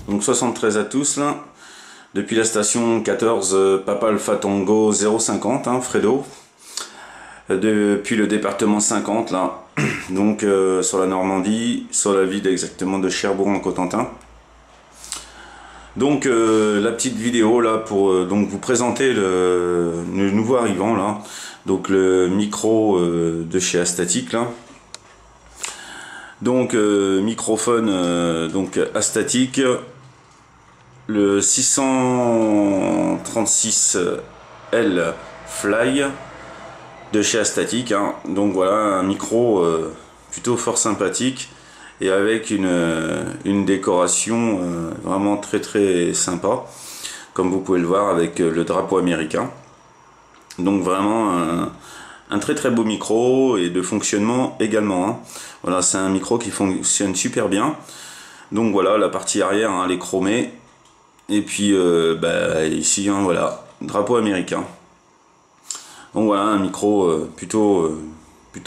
Donc 73 à tous là, depuis la station 14 Papa Alpha Tango 050, hein, Fredo, depuis le département 50 là, donc sur la Normandie, sur la ville exactement de Cherbourg en Cotentin. Donc la petite vidéo là pour donc vous présenter le nouveau arrivant là, donc le micro de chez Astatic là. Donc microphone donc Astatic, le 636L Fly de chez Astatic, hein. Donc voilà un micro plutôt fort sympathique et avec une décoration vraiment très sympa, comme vous pouvez le voir avec le drapeau américain. Donc vraiment un très beau micro et de fonctionnement également, hein. Voilà, c'est un micro qui fonctionne super bien. Donc voilà, la partie arrière, hein, elle est chromée. Et puis ici, hein, voilà, drapeau américain. Donc voilà, un micro plutôt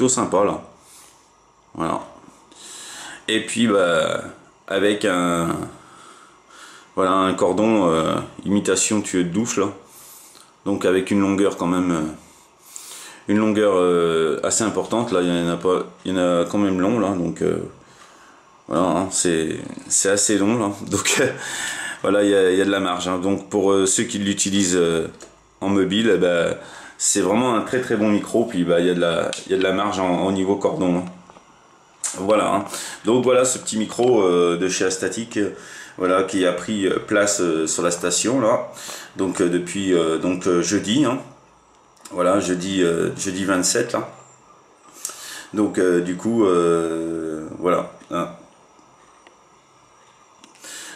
sympa là. Voilà. Et puis avec un cordon imitation tuyau de douche là. Donc avec une longueur quand même, une longueur assez importante là. Il y en a quand même long là. Donc voilà, hein, c'est assez long là. Donc voilà, il y a de la marge, hein. Donc pour ceux qui l'utilisent en mobile, c'est vraiment un très bon micro. Puis il y a de la marge au niveau cordon, hein. Voilà, hein. Donc voilà ce petit micro de chez Astatic, voilà, qui a pris place sur la station là. Donc depuis jeudi, hein. Voilà, jeudi 27 là. Donc du coup voilà, hein.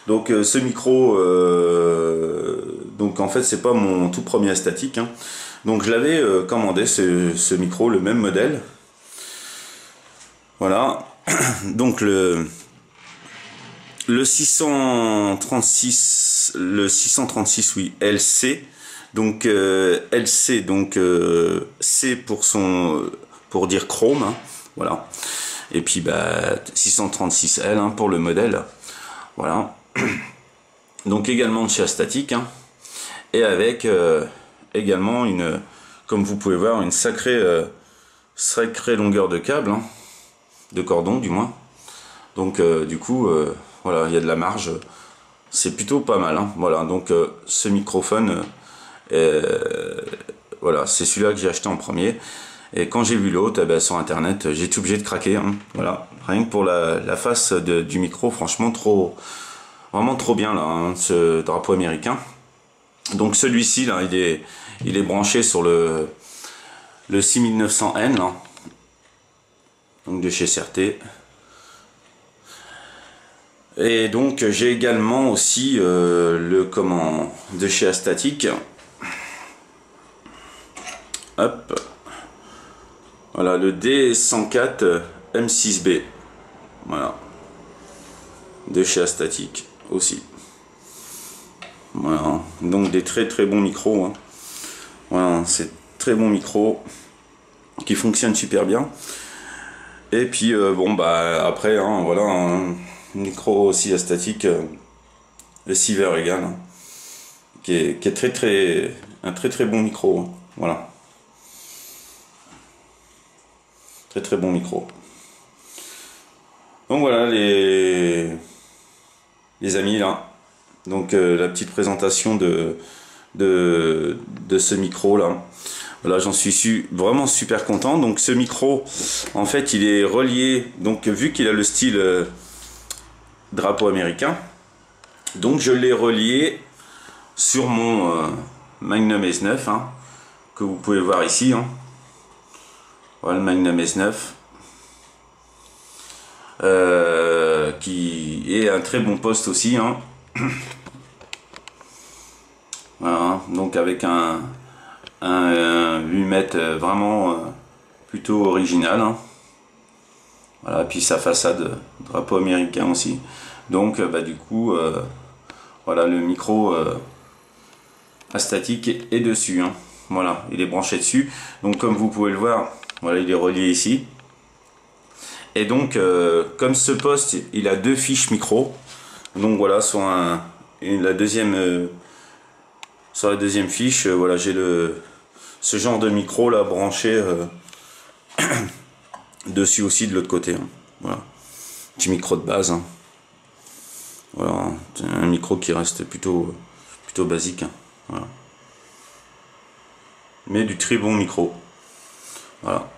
Donc ce micro, donc en fait c'est pas mon tout premier Astatic, hein. Donc je l'avais commandé ce micro, le même modèle. Voilà. Donc le 636 oui, LC. Donc LC, donc C pour dire chrome, hein. Voilà. Et puis 636L, hein, pour le modèle. Voilà. Donc également de chez Astatic, hein. Et avec également comme vous pouvez voir, une sacrée longueur de câble, hein, de cordon du moins. Donc du coup voilà, il y a de la marge, c'est plutôt pas mal, hein. Voilà, donc ce microphone, voilà, c'est celui-là que j'ai acheté en premier. Et quand j'ai vu l'autre, sur internet, j'ai été obligé de craquer, hein. Voilà, rien que pour la face du micro, franchement vraiment trop bien là, hein, ce drapeau américain. Donc celui-ci là, il est branché sur le 6900N là, donc de chez CRT. Et donc j'ai également aussi de chez Astatic. Hop. Voilà, le D104 M6B. Voilà. De chez Astatic aussi. Voilà. Donc des très bons micros, hein. Voilà, c'est très bon micro qui fonctionne super bien. Et puis après, hein, voilà, un micro aussi Astatic, le Silver Eagle, hein, qui est un très bon micro, hein. Voilà, très bon micro. Donc voilà les amis là. Donc la petite présentation de ce micro là. Voilà, j'en suis vraiment super content. Donc ce micro, en fait, il est relié, donc vu qu'il a le style drapeau américain, donc je l'ai relié sur mon Magnum S9, hein, que vous pouvez voir ici, hein. Voilà le Magnum S9, qui est un très bon poste aussi, hein. Voilà, donc avec un 8 mètres vraiment plutôt original, hein. Voilà, puis sa façade drapeau américain aussi. Donc du coup, voilà, le micro à statique est dessus. Hein. Voilà, il est branché dessus. Donc comme vous pouvez le voir, voilà, il est relié ici. Et donc, comme ce poste, il a 2 fiches micro. Donc voilà, sur la deuxième fiche, voilà, j'ai ce genre de micro là branché dessus aussi de l'autre côté. Hein. Voilà, petit micro de base. Hein. Voilà, un micro qui reste plutôt basique. Hein. Voilà. Mais du très bon micro. Voilà,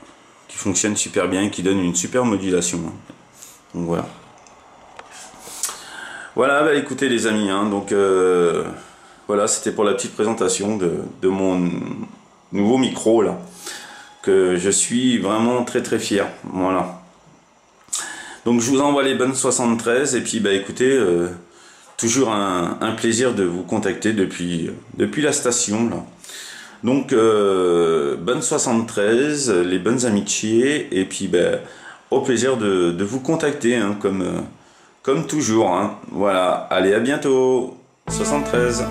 qui fonctionne super bien, qui donne une super modulation. Hein. Donc voilà. Voilà, écoutez les amis, hein, donc voilà, c'était pour la petite présentation de mon nouveau micro là, que je suis vraiment très fier. Voilà. Donc je vous envoie les bonnes 73 et puis écoutez, toujours un plaisir de vous contacter depuis la station là. Donc bonne 73, les bonnes amitiés et puis au plaisir de vous contacter hein, comme toujours. Hein. Voilà, allez à bientôt, 73.